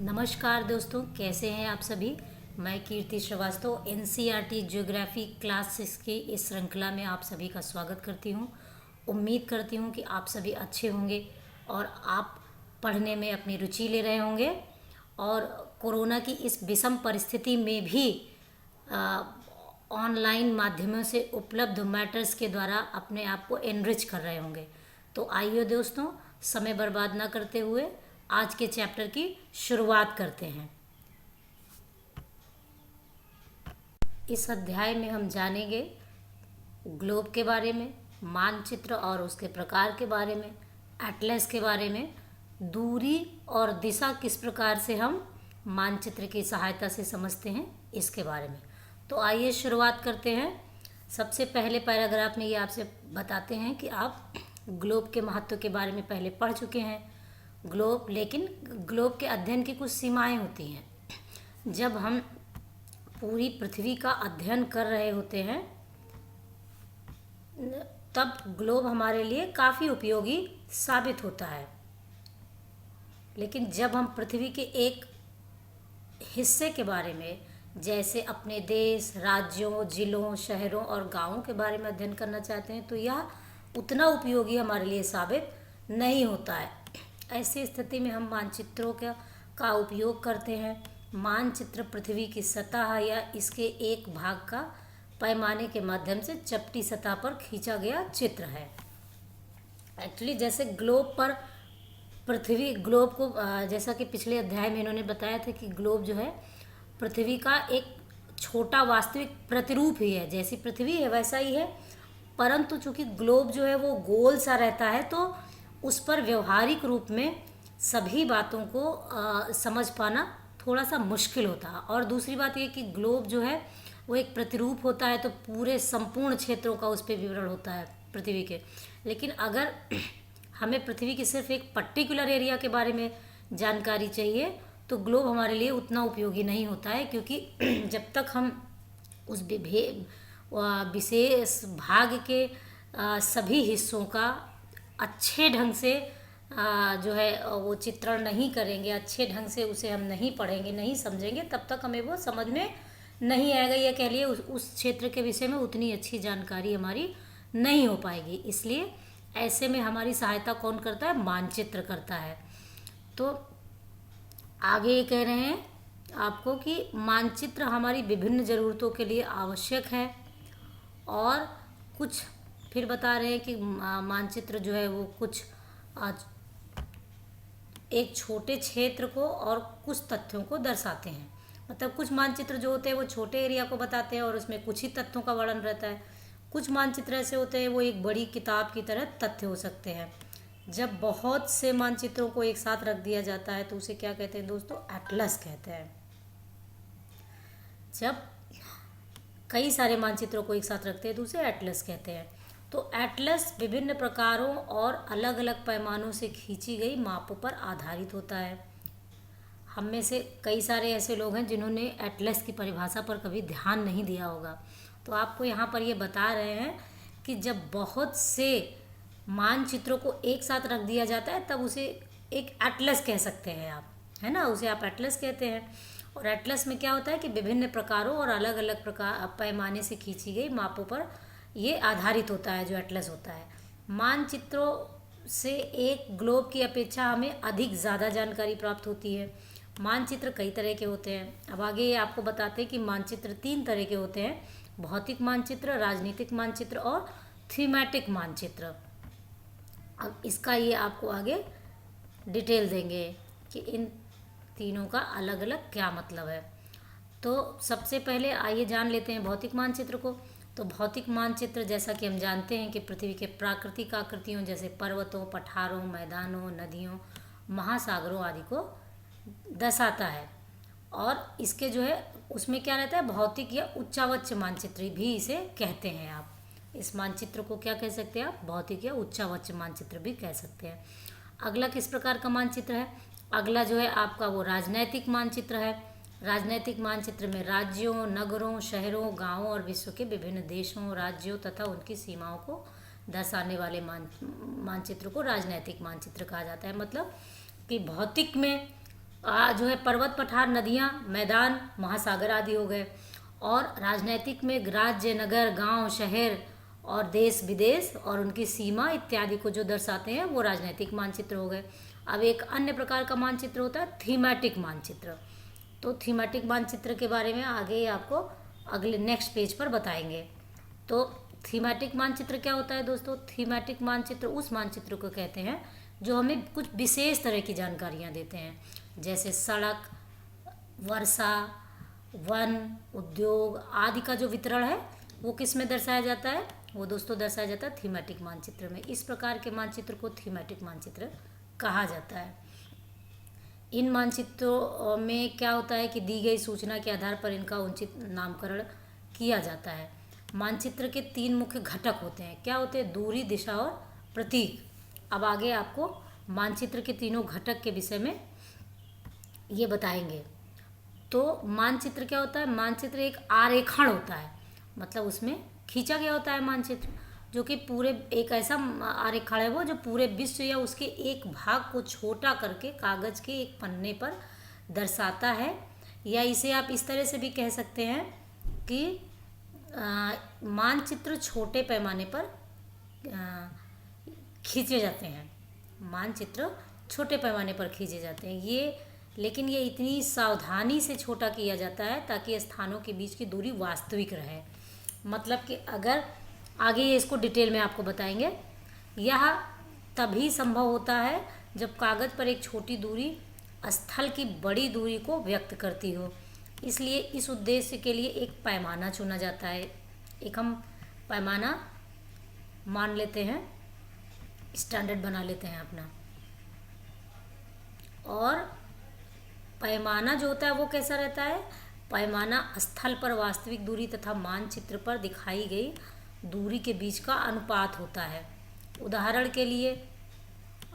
नमस्कार दोस्तों, कैसे हैं आप सभी। मैं कीर्ति श्रीवास्तव एनसीईआरटी ज्योग्राफी क्लास 6 की इस श्रृंखला में आप सभी का स्वागत करती हूं। उम्मीद करती हूं कि आप सभी अच्छे होंगे और आप पढ़ने में अपनी रुचि ले रहे होंगे और कोरोना की इस विषम परिस्थिति में भी ऑनलाइन माध्यमों से उपलब्ध मैटर्स के द्वारा अपने आप को एनरिच कर रहे होंगे। तो आइए दोस्तों, समय बर्बाद ना करते हुए आज के चैप्टर की शुरुआत करते हैं। इस अध्याय में हम जानेंगे ग्लोब के बारे में, मानचित्र और उसके प्रकार के बारे में, एटलस के बारे में, दूरी और दिशा किस प्रकार से हम मानचित्र की सहायता से समझते हैं, इसके बारे में। तो आइए शुरुआत करते हैं। सबसे पहले पैराग्राफ में ये आपसे बताते हैं कि आप ग्लोब के महत्व के बारे में पहले पढ़ चुके हैं। लेकिन ग्लोब के अध्ययन की कुछ सीमाएं होती हैं। जब हम पूरी पृथ्वी का अध्ययन कर रहे होते हैं तब ग्लोब हमारे लिए काफ़ी उपयोगी साबित होता है। लेकिन जब हम पृथ्वी के एक हिस्से के बारे में, जैसे अपने देश, राज्यों, जिलों, शहरों और गांवों के बारे में अध्ययन करना चाहते हैं तो यह उतना उपयोगी हमारे लिए साबित नहीं होता है। ऐसी स्थिति में हम मानचित्रों का उपयोग करते हैं। मानचित्र पृथ्वी की सतह या इसके एक भाग का पैमाने के माध्यम से चपटी सतह पर खींचा गया चित्र है। एक्चुअली जैसे ग्लोब को जैसा कि पिछले अध्याय में इन्होंने बताया था कि ग्लोब जो है पृथ्वी का एक छोटा वास्तविक प्रतिरूप ही है। जैसी पृथ्वी है वैसा ही है, परंतु चूंकि ग्लोब जो है वो गोल सा रहता है तो उस पर व्यवहारिक रूप में सभी बातों को समझ पाना थोड़ा सा मुश्किल होता है। और दूसरी बात ये कि ग्लोब जो है वो एक प्रतिरूप होता है तो पूरे संपूर्ण क्षेत्रों का उस पर विवरण होता है पृथ्वी के। लेकिन अगर हमें पृथ्वी की सिर्फ एक पर्टिकुलर एरिया के बारे में जानकारी चाहिए तो ग्लोब हमारे लिए उतना उपयोगी नहीं होता है, क्योंकि जब तक हम उस विशेष भाग के सभी हिस्सों का अच्छे ढंग से जो है वो चित्रण नहीं करेंगे, अच्छे ढंग से उसे हम नहीं पढ़ेंगे, नहीं समझेंगे, तब तक हमें वो समझ में नहीं आएगा, या कह लिए उस क्षेत्र के विषय में उतनी अच्छी जानकारी हमारी नहीं हो पाएगी। इसलिए ऐसे में हमारी सहायता कौन करता है? मानचित्र करता है। तो आगे ये कह रहे हैं आपको कि मानचित्र हमारी विभिन्न ज़रूरतों के लिए आवश्यक है, और कुछ फिर बता रहे हैं कि मानचित्र जो है वो कुछ एक छोटे क्षेत्र को और कुछ तथ्यों को दर्शाते हैं। मतलब कुछ मानचित्र जो होते हैं वो छोटे एरिया को बताते हैं और उसमें कुछ ही तथ्यों का वर्णन रहता है। कुछ मानचित्र ऐसे होते हैं वो एक बड़ी किताब की तरह तथ्य हो सकते हैं। जब बहुत से मानचित्रों को एक साथ रख दिया जाता है तो उसे क्या कहते हैं दोस्तों? एटलस कहते हैं। जब कई सारे मानचित्रों को एक साथ रखते हैं तो उसे एटलस कहते हैं। तो एटलस विभिन्न प्रकारों और अलग अलग पैमानों से खींची गई मापों पर आधारित होता है। हम में से कई सारे ऐसे लोग हैं जिन्होंने एटलस की परिभाषा पर कभी ध्यान नहीं दिया होगा। तो आपको यहाँ पर ये बता रहे हैं कि जब बहुत से मानचित्रों को एक साथ रख दिया जाता है तब उसे एक एटलस कह सकते हैं आप, है ना, उसे आप एटलस कहते हैं। और एटलस में क्या होता है कि विभिन्न प्रकारों और अलग अलग प्रकार पैमाने से खींची गई मापों पर ये आधारित होता है जो एटलस होता है। मानचित्रों से एक ग्लोब की अपेक्षा हमें अधिक ज़्यादा जानकारी प्राप्त होती है। मानचित्र कई तरह के होते हैं। अब आगे ये आपको बताते हैं कि मानचित्र 3 तरह के होते हैं: भौतिक मानचित्र, राजनीतिक मानचित्र और थीमेटिक मानचित्र। अब इसका ये आपको आगे डिटेल देंगे कि इन तीनों का अलग अलग क्या मतलब है। तो सबसे पहले आइए जान लेते हैं भौतिक मानचित्र को। तो भौतिक मानचित्र, जैसा कि हम जानते हैं कि पृथ्वी के प्राकृतिक आकृतियों जैसे पर्वतों, पठारों, मैदानों, नदियों, महासागरों आदि को दर्शाता है। और इसके जो है उसमें क्या रहता है? भौतिक या उच्चावच मानचित्र भी इसे कहते हैं आप। इस मानचित्र को क्या कह सकते हैं आप? भौतिक या उच्चावच मानचित्र भी कह सकते हैं। अगला किस प्रकार का मानचित्र है? अगला जो है आपका वो राजनैतिक मानचित्र है। राजनैतिक मानचित्र में राज्यों, नगरों, शहरों, गांवों और विश्व के विभिन्न देशों, राज्यों तथा उनकी सीमाओं को दर्शाने वाले मानचित्र को राजनैतिक मानचित्र कहा जाता है। मतलब कि भौतिक में जो है पर्वत पठार, नदियाँ, मैदान, महासागर आदि हो गए। और राजनैतिक में राज्य, नगर, गांव, शहर और देश विदेश और उनकी सीमा इत्यादि को जो दर्शाते हैं वो राजनैतिक मानचित्र हो गए। अब एक अन्य प्रकार का मानचित्र होता है थीमेटिक मानचित्र। तो थीमेटिक मानचित्र के बारे में आगे आपको अगले नेक्स्ट पेज पर बताएंगे। तो थीमेटिक मानचित्र क्या होता है दोस्तों? थीमेटिक मानचित्र उस मानचित्र को कहते हैं जो हमें कुछ विशेष तरह की जानकारियाँ देते हैं, जैसे सड़क, वर्षा, वन, उद्योग आदि का जो वितरण है वो किस में दर्शाया जाता है? वो दोस्तों दर्शाया जाता है थीमेटिक मानचित्र में। इस प्रकार के मानचित्र को थीमेटिक मानचित्र कहा जाता है। इन मानचित्रों में क्या होता है कि दी गई सूचना के आधार पर इनका उचित नामकरण किया जाता है। मानचित्र के 3 मुख्य घटक होते हैं। क्या होते हैं? दूरी, दिशा और प्रतीक। अब आगे आपको मानचित्र के तीनों घटक के विषय में ये बताएंगे। तो मानचित्र क्या होता है? मानचित्र एक आरेखण होता है, मतलब उसमें खींचा गया होता है मानचित्र, जो कि पूरे एक ऐसा आरेखण है वो जो पूरे विश्व या उसके एक भाग को छोटा करके कागज के एक पन्ने पर दर्शाता है। या इसे आप इस तरह से भी कह सकते हैं कि मानचित्र छोटे पैमाने पर खींचे जाते हैं। मानचित्र छोटे पैमाने पर खींचे जाते हैं लेकिन ये इतनी सावधानी से छोटा किया जाता है ताकि स्थानों के बीच की दूरी वास्तविक रहे। मतलब कि अगर आगे ये इसको डिटेल में आपको बताएंगे। यह तभी संभव होता है जब कागज पर एक छोटी दूरी स्थल की बड़ी दूरी को व्यक्त करती हो। इसलिए इस उद्देश्य के लिए एक पैमाना चुना जाता है। एक हम पैमाना मान लेते हैं, स्टैंडर्ड बना लेते हैं अपना। और पैमाना जो होता है वो कैसा रहता है? पैमाना स्थल पर वास्तविक दूरी तथा मानचित्र पर दिखाई गई दूरी के बीच का अनुपात होता है। उदाहरण के लिए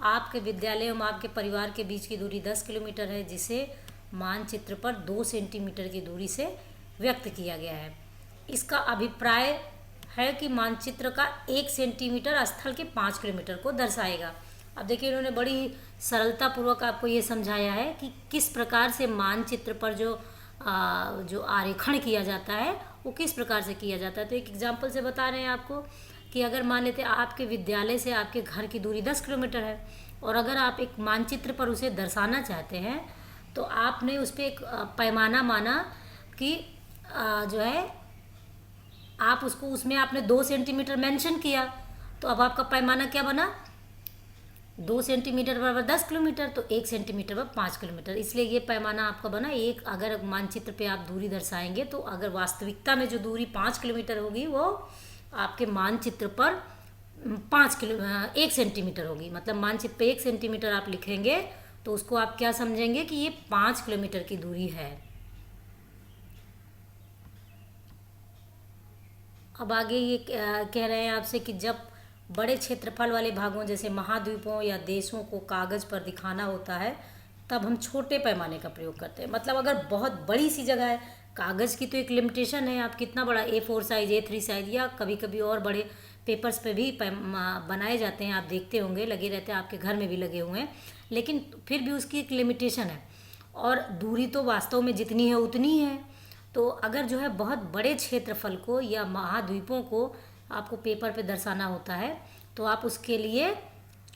आपके विद्यालय एवं आपके परिवार के बीच की दूरी 10 किलोमीटर है, जिसे मानचित्र पर 2 सेंटीमीटर की दूरी से व्यक्त किया गया है। इसका अभिप्राय है कि मानचित्र का 1 सेंटीमीटर स्थल के 5 किलोमीटर को दर्शाएगा। अब देखिए इन्होंने बड़ी सरलता पूर्वक आपको ये समझाया है कि किस प्रकार से मानचित्र पर जो आरेखण किया जाता है वो किस प्रकार से किया जाता है। तो एक एग्जांपल से बता रहे हैं आपको कि अगर मान लेते हैं आपके विद्यालय से आपके घर की दूरी 10 किलोमीटर है और अगर आप एक मानचित्र पर उसे दर्शाना चाहते हैं तो आपने उस पर एक पैमाना माना कि जो है आप उसको उसमें आपने 2 सेंटीमीटर मेंशन किया, तो अब आपका पैमाना क्या बना? 2 सेंटीमीटर बराबर 10 किलोमीटर, तो 1 सेंटीमीटर बराबर 5 किलोमीटर। इसलिए ये पैमाना आपका बना एक। अगर मानचित्र पे आप दूरी दर्शाएंगे तो अगर वास्तविकता में जो दूरी 5 किलोमीटर होगी वो आपके मानचित्र पर 1 सेंटीमीटर होगी। मतलब मानचित्र पे 1 सेंटीमीटर आप लिखेंगे तो उसको आप क्या समझेंगे कि ये 5 किलोमीटर की दूरी है। अब आगे ये कह रहे हैं आपसे कि जब बड़े क्षेत्रफल वाले भागों जैसे महाद्वीपों या देशों को कागज पर दिखाना होता है तब हम छोटे पैमाने का प्रयोग करते हैं। मतलब अगर बहुत बड़ी सी जगह है, कागज़ की तो एक लिमिटेशन है, आप कितना बड़ा A4 साइज, A3 साइज या कभी कभी और बड़े पेपर्स पे भी बनाए जाते हैं, आप देखते होंगे, लगे रहते हैं, आपके घर में भी लगे हुए हैं, लेकिन फिर भी उसकी एक लिमिटेशन है और दूरी तो वास्तव में जितनी है उतनी ही है। तो अगर जो है बहुत बड़े क्षेत्रफल को या महाद्वीपों को आपको पेपर पे दर्शाना होता है तो आप उसके लिए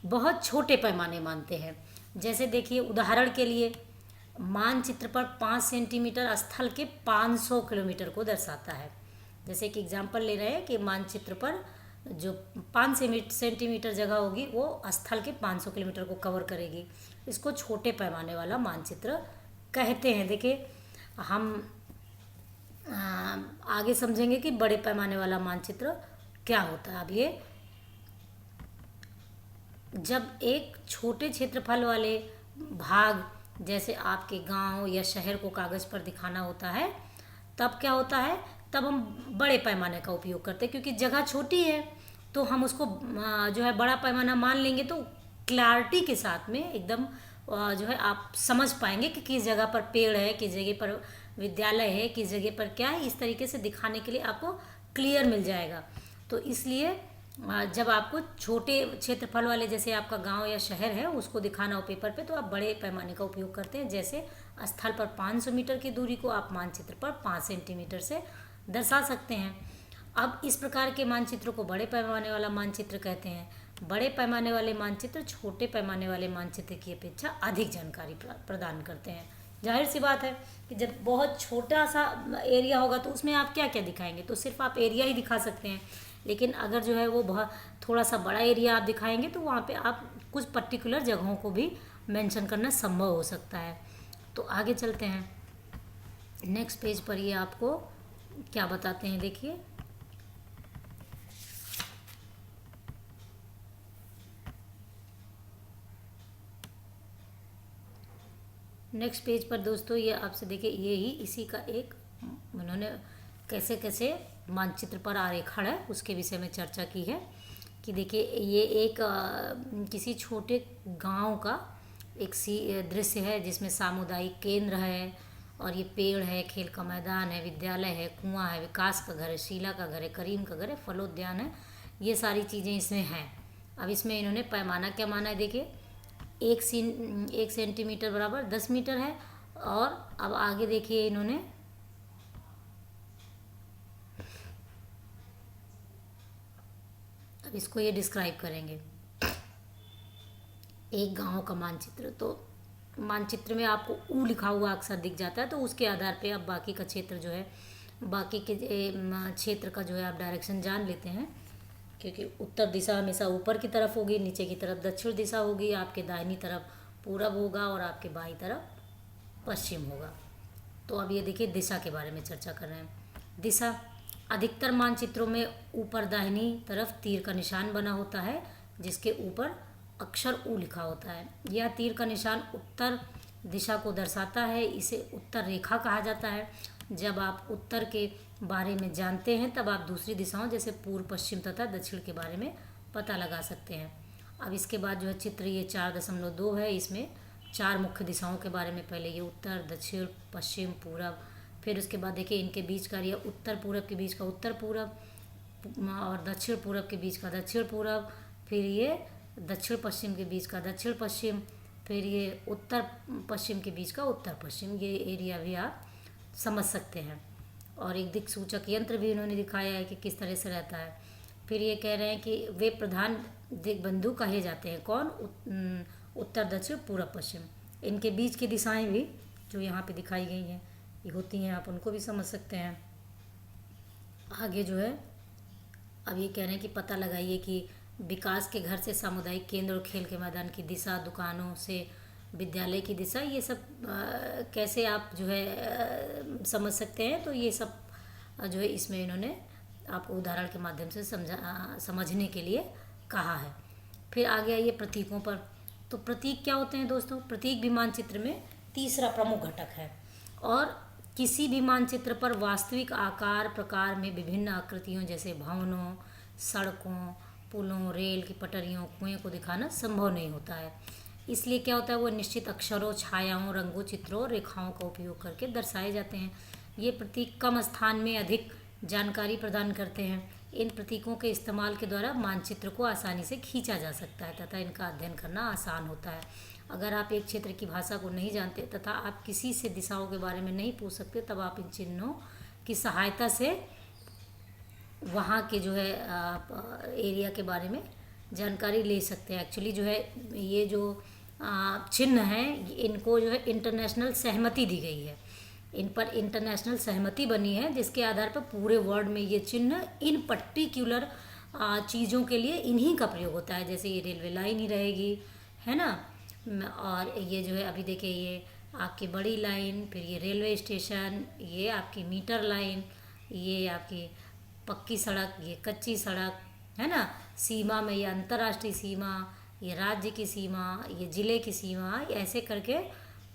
बहुत छोटे पैमाने मानते हैं। जैसे देखिए उदाहरण के लिए मानचित्र पर 5 सेंटीमीटर स्थल के 500 किलोमीटर को दर्शाता है। जैसे कि एग्जांपल ले रहे हैं कि मानचित्र पर जो 5 सेंटीमीटर जगह होगी वो स्थल के 500 किलोमीटर को कवर करेगी। इसको छोटे पैमाने वाला मानचित्र कहते हैं। देखिए हम आगे समझेंगे कि बड़े पैमाने वाला मानचित्र क्या होता है। अब ये जब एक छोटे क्षेत्रफल वाले भाग जैसे आपके गांव या शहर को कागज़ पर दिखाना होता है तब क्या होता है, तब हम बड़े पैमाने का उपयोग करते हैं क्योंकि जगह छोटी है तो हम उसको जो है बड़ा पैमाना मान लेंगे तो क्लैरिटी के साथ में एकदम जो है आप समझ पाएंगे कि किस जगह पर पेड़ है, किस जगह पर विद्यालय है, किस जगह पर क्या है। इस तरीके से दिखाने के लिए आपको क्लियर मिल जाएगा। तो इसलिए जब आपको छोटे क्षेत्रफल वाले, जैसे आपका गांव या शहर है, उसको दिखाना हो पेपर पे, तो आप बड़े पैमाने का उपयोग करते हैं। जैसे स्थल पर 500 मीटर की दूरी को आप मानचित्र पर 5 सेंटीमीटर से दर्शा सकते हैं। अब इस प्रकार के मानचित्रों को बड़े पैमाने वाला मानचित्र कहते हैं। बड़े पैमाने वाले मानचित्र छोटे पैमाने वाले मानचित्र की अपेक्षा अधिक जानकारी प्रदान करते हैं। जाहिर सी बात है कि जब बहुत छोटा सा एरिया होगा तो उसमें आप क्या क्या दिखाएंगे, तो सिर्फ आप एरिया ही दिखा सकते हैं। लेकिन अगर जो है वो बहुत थोड़ा सा बड़ा एरिया आप दिखाएंगे तो वहाँ पे आप कुछ पर्टिकुलर जगहों को भी मेंशन करना संभव हो सकता है। तो आगे चलते हैं। नेक्स्ट पेज पर ये आपको क्या बताते हैं, देखिए। नेक्स्ट पेज पर दोस्तों ये आपसे देखिए, ये ही इसी का एक उन्होंने कैसे कैसे मानचित्र पर आरेखण है उसके विषय में चर्चा की है। कि देखिए ये एक किसी छोटे गांव का एक दृश्य है जिसमें सामुदायिक केंद्र है और ये पेड़ है, खेल का मैदान है, विद्यालय है, कुआं है, विकास का घर है, शीला का घर है, करीम का घर है, फलोद्यान है। ये सारी चीज़ें इसमें हैं। अब इसमें इन्होंने पैमाना क्या माना है, देखिए 1 सेंटीमीटर बराबर 10 मीटर है। और अब आगे देखिए इन्होंने अब इसको ये डिस्क्राइब करेंगे, एक गांव का मानचित्र। तो मानचित्र में आपको ऊ लिखा हुआ अक्सर दिख जाता है, तो उसके आधार पे आप बाकी का क्षेत्र जो है, बाकी के क्षेत्र का जो है आप डायरेक्शन जान लेते हैं। क्योंकि उत्तर दिशा हमेशा ऊपर की तरफ होगी, नीचे की तरफ दक्षिण दिशा होगी, आपके दाहिनी तरफ पूरब होगा और आपके बाईं तरफ पश्चिम होगा। तो अब ये देखिए दिशा के बारे में चर्चा कर रहे हैं। दिशा अधिकतर मानचित्रों में ऊपर दाहिनी तरफ तीर का निशान बना होता है जिसके ऊपर अक्षर ऊ लिखा होता है। यह तीर का निशान उत्तर दिशा को दर्शाता है। इसे उत्तर रेखा कहा जाता है। जब आप उत्तर के बारे में जानते हैं तब आप दूसरी दिशाओं जैसे पूर्व, पश्चिम तथा दक्षिण के बारे में पता लगा सकते हैं। अब इसके बाद जो है चित्र ये 4.2 है। इसमें 4 मुख्य दिशाओं के बारे में, पहले ये उत्तर, दक्षिण, पश्चिम, पूरब, फिर उसके बाद देखिए इनके बीच का ये उत्तर पूरब के बीच का उत्तर पूरब और दक्षिण पूरब के बीच का दक्षिण पूरब, फिर ये दक्षिण पश्चिम के बीच का दक्षिण पश्चिम, फिर ये उत्तर पश्चिम के बीच का उत्तर पश्चिम। ये एरिया भी आप समझ सकते हैं। और एक दिक्सूचक यंत्र भी इन्होंने दिखाया है कि किस तरह से रहता है। फिर ये कह रहे हैं कि वे प्रधान दिग्बंधु कहे जाते हैं, कौन? उत्तर, दक्षिण, पूरब, पश्चिम। इनके बीच की दिशाएं भी जो यहाँ पे दिखाई गई हैं ये होती हैं, आप उनको भी समझ सकते हैं। आगे जो है अब ये कह रहे हैं कि पता लगाइए कि विकास के घर से सामुदायिक केंद्र और खेल के मैदान की दिशा, दुकानों से विद्यालय की दिशा, ये सब कैसे आप जो है समझ सकते हैं। तो ये सब जो है इसमें इन्होंने आपको उदाहरण के माध्यम से समझने के लिए कहा है। फिर आगे आइए प्रतीकों पर। तो प्रतीक क्या होते हैं दोस्तों? प्रतीक भी मानचित्र में तीसरा प्रमुख घटक है और किसी भी मानचित्र पर वास्तविक आकार प्रकार में विभिन्न आकृतियों जैसे भवनों, सड़कों, पुलों, रेल की पटरियों, कुएं को दिखाना संभव नहीं होता है। इसलिए क्या होता है, वो निश्चित अक्षरों, छायाओं, रंगों, चित्रों और रेखाओं का उपयोग करके दर्शाए जाते हैं। ये प्रतीक कम स्थान में अधिक जानकारी प्रदान करते हैं। इन प्रतीकों के इस्तेमाल के द्वारा मानचित्र को आसानी से खींचा जा सकता है तथा इनका अध्ययन करना आसान होता है। अगर आप एक क्षेत्र की भाषा को नहीं जानते तथा आप किसी से दिशाओं के बारे में नहीं पूछ सकते, तब आप इन चिन्हों की सहायता से वहाँ के जो है आप एरिया के बारे में जानकारी ले सकते हैं। एक्चुअली जो है ये जो चिन्ह हैं इनको जो है इंटरनेशनल सहमति दी गई है, इन पर इंटरनेशनल सहमति बनी है जिसके आधार पर पूरे वर्ल्ड में ये चिन्ह इन पर्टिकुलर चीज़ों के लिए इन्हीं का प्रयोग होता है। जैसे ये रेलवे लाइन ही रहेगी, है ना, और ये जो है अभी देखिए ये आपकी बड़ी लाइन, फिर ये रेलवे स्टेशन, ये आपकी मीटर लाइन, ये आपकी पक्की सड़क, ये कच्ची सड़क, है ना, सीमा में ये अंतर्राष्ट्रीय सीमा, ये राज्य की सीमा, ये ज़िले की सीमा, ऐसे करके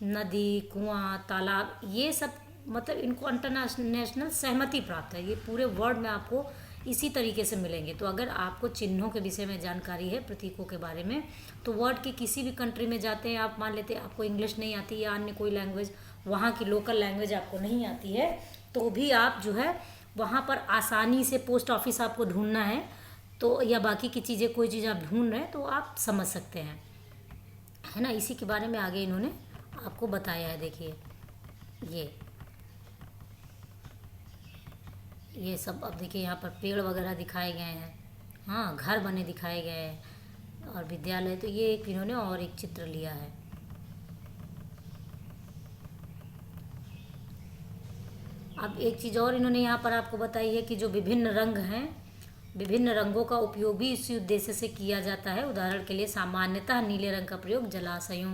नदी, कुआं, तालाब, ये सब मतलब इनको इंटरनेशनल सहमति प्राप्त है। ये पूरे वर्ल्ड में आपको इसी तरीके से मिलेंगे। तो अगर आपको चिन्हों के विषय में जानकारी है, प्रतीकों के बारे में, तो वर्ल्ड के किसी भी कंट्री में जाते हैं आप, मान लेते हैं आपको इंग्लिश नहीं आती या अन्य कोई लैंग्वेज, वहाँ की लोकल लैंग्वेज आपको नहीं आती है, तो भी आप जो है वहाँ पर आसानी से, पोस्ट ऑफिस आपको ढूंढना है तो तो या बाकी की चीज़ें कोई चीज़ आप ढूंढ रहे हैं तो आप समझ सकते हैं, है ना। इसी के बारे में आगे इन्होंने आपको बताया है। देखिए ये सब अब देखिए यहाँ पर पेड़ वगैरह दिखाए गए हैं, हाँ, घर बने दिखाए गए हैं और विद्यालय। तो ये एक इन्होंने और एक चित्र लिया है। अब एक चीज़ और इन्होंने यहाँ पर आपको बताई है कि जो विभिन्न रंग हैं, विभिन्न रंगों का उपयोग भी इसी उद्देश्य से किया जाता है। उदाहरण के लिए सामान्यतः नीले रंग का प्रयोग जलाशयों,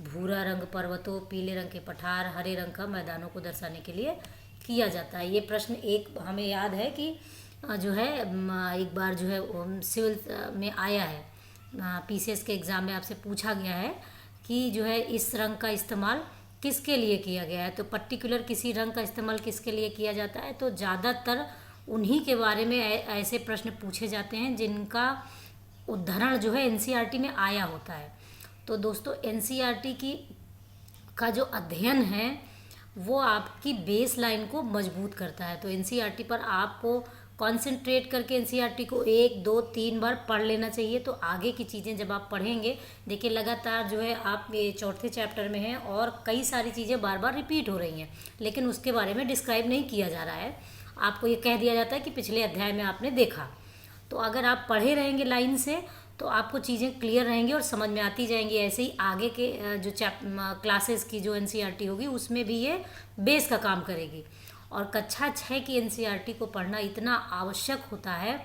भूरा रंग पर्वतों, पीले रंग के पठार, हरे रंग का मैदानों को दर्शाने के लिए किया जाता है। ये प्रश्न एक हमें याद है कि जो है एक बार जो है सिविल में आया है, पीसीएस के एग्ज़ाम में आपसे पूछा गया है कि जो है इस रंग का इस्तेमाल किसके लिए किया गया है। तो पर्टिकुलर किसी रंग का इस्तेमाल किसके लिए किया जाता है, तो ज़्यादातर उन्हीं के बारे में ऐसे प्रश्न पूछे जाते हैं जिनका उदाहरण जो है एनसीईआरटी में आया होता है। तो दोस्तों एनसीईआरटी की का जो अध्ययन है वो आपकी बेस लाइन को मजबूत करता है। तो एनसीईआरटी पर आपको कॉन्सेंट्रेट करके एनसीईआरटी को 1, 2, 3 बार पढ़ लेना चाहिए। तो आगे की चीज़ें जब आप पढ़ेंगे, देखिए लगातार जो है आप ये चौथे चैप्टर में हैं और कई सारी चीज़ें बार बार रिपीट हो रही हैं, लेकिन उसके बारे में डिस्क्राइब नहीं किया जा रहा है। आपको ये कह दिया जाता है कि पिछले अध्याय में आपने देखा। तो अगर आप पढ़े रहेंगे लाइन से तो आपको चीज़ें क्लियर रहेंगी और समझ में आती जाएंगी। ऐसे ही आगे के जो क्लासेस की जो एनसीईआरटी होगी उसमें भी ये बेस का काम करेगी। और कक्षा 6 की एनसीईआरटी को पढ़ना इतना आवश्यक होता है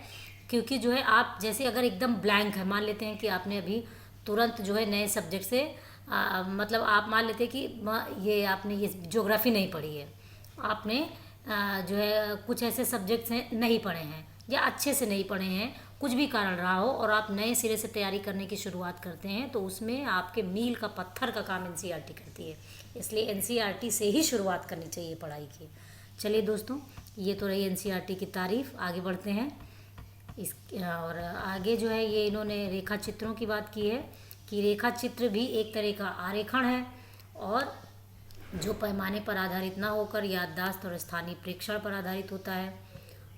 क्योंकि जो है आप जैसे अगर एकदम ब्लैंक है, मान लेते हैं कि आपने अभी तुरंत जो है नए सब्जेक्ट से मतलब आप मान लेते हैं कि ये आपने ये ज्योग्राफी नहीं पढ़ी है, आपने जो है कुछ ऐसे सब्जेक्ट्स हैं नहीं पढ़े हैं या अच्छे से नहीं पढ़े हैं, कुछ भी कारण रहा हो, और आप नए सिरे से तैयारी करने की शुरुआत करते हैं तो उसमें आपके मील का पत्थर का काम एनसीईआरटी करती है। इसलिए एनसीईआरटी से ही शुरुआत करनी चाहिए पढ़ाई की। चलिए दोस्तों, ये तो रही एनसीईआरटी की तारीफ। आगे बढ़ते हैं इस और आगे जो है ये इन्होंने रेखा चित्रों की बात की है कि रेखा चित्र भी एक तरह का आरेखण है और जो पैमाने पर आधारित ना होकर याददाश्त और स्थानीय प्रेक्षण पर आधारित होता है।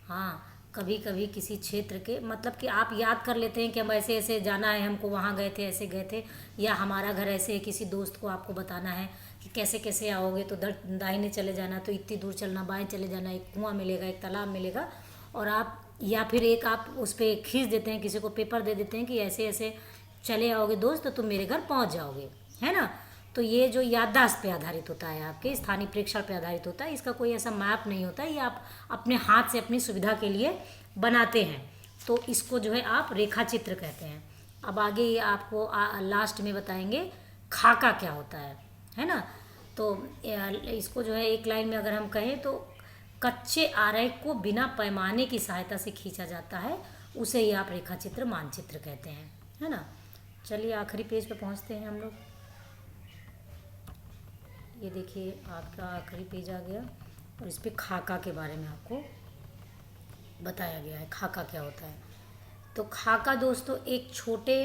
हाँ, कभी कभी किसी क्षेत्र के मतलब कि आप याद कर लेते हैं कि हम ऐसे ऐसे जाना है, हमको वहाँ गए थे, ऐसे गए थे, या हमारा घर ऐसे है, किसी दोस्त को आपको बताना है कि कैसे कैसे आओगे, तो दाहिने चले जाना, तो इतनी दूर चलना, बाएं चले जाना, एक कुआं मिलेगा, एक तालाब मिलेगा, और आप या फिर एक आप उस पर खींच देते हैं, किसी को पेपर दे देते हैं कि ऐसे ऐसे चले आओगे दोस्त तो तुम मेरे घर पहुँच जाओगे, है ना। तो ये जो याददाश्त पे आधारित होता है, आपके स्थानीय प्रेक्षण पे आधारित होता है, इसका कोई ऐसा मैप नहीं होता है, ये आप अपने हाथ से अपनी सुविधा के लिए बनाते हैं। तो इसको जो है आप रेखा चित्र कहते हैं। अब आगे ये आपको लास्ट में बताएंगे खाका क्या होता है ना। तो इसको जो है एक लाइन में अगर हम कहें तो कच्चे आरेख को बिना पैमाने की सहायता से खींचा जाता है, उसे ही आप रेखा चित्र मानचित्र कहते हैं, है ना। चलिए आखिरी पेज पे पहुंचते हैं हम लोग। ये देखिए आपका आखिरी पेज आ गया और इस पे खाका के बारे में आपको बताया गया है। खाका क्या होता है, तो खाका दोस्तों एक छोटे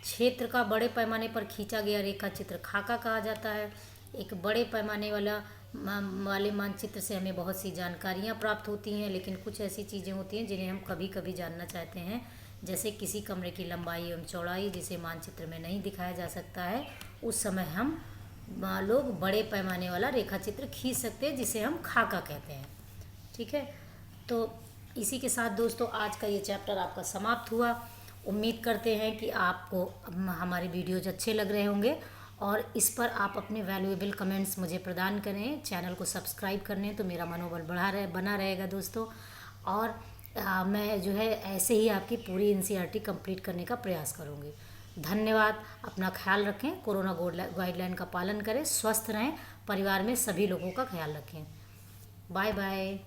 क्षेत्र का बड़े पैमाने पर खींचा गया रेखा चित्र खाका कहा जाता है। एक बड़े पैमाने वाले मानचित्र से हमें बहुत सी जानकारियाँ प्राप्त होती हैं, लेकिन कुछ ऐसी चीज़ें होती हैं जिन्हें हम कभी कभी जानना चाहते हैं, जैसे किसी कमरे की लंबाई एवं चौड़ाई जिसे मानचित्र में नहीं दिखाया जा सकता है। उस समय हम लोग बड़े पैमाने वाला रेखा चित्र खींच सकते हैं, जिसे हम खाका कहते हैं। ठीक है, तो इसी के साथ दोस्तों आज का ये चैप्टर आपका समाप्त हुआ। उम्मीद करते हैं कि आपको हमारे वीडियोज अच्छे लग रहे होंगे और इस पर आप अपने वैल्यूएबल कमेंट्स मुझे प्रदान करें। चैनल को सब्सक्राइब करने तो मेरा मनोबल बना रहेगा दोस्तों। और मैं जो है ऐसे ही आपकी पूरी एनसीईआरटी कंप्लीट करने का प्रयास करूँगी। धन्यवाद। अपना ख्याल रखें, कोरोना गाइडलाइन का पालन करें, स्वस्थ रहें, परिवार में सभी लोगों का ख्याल रखें। Bye bye.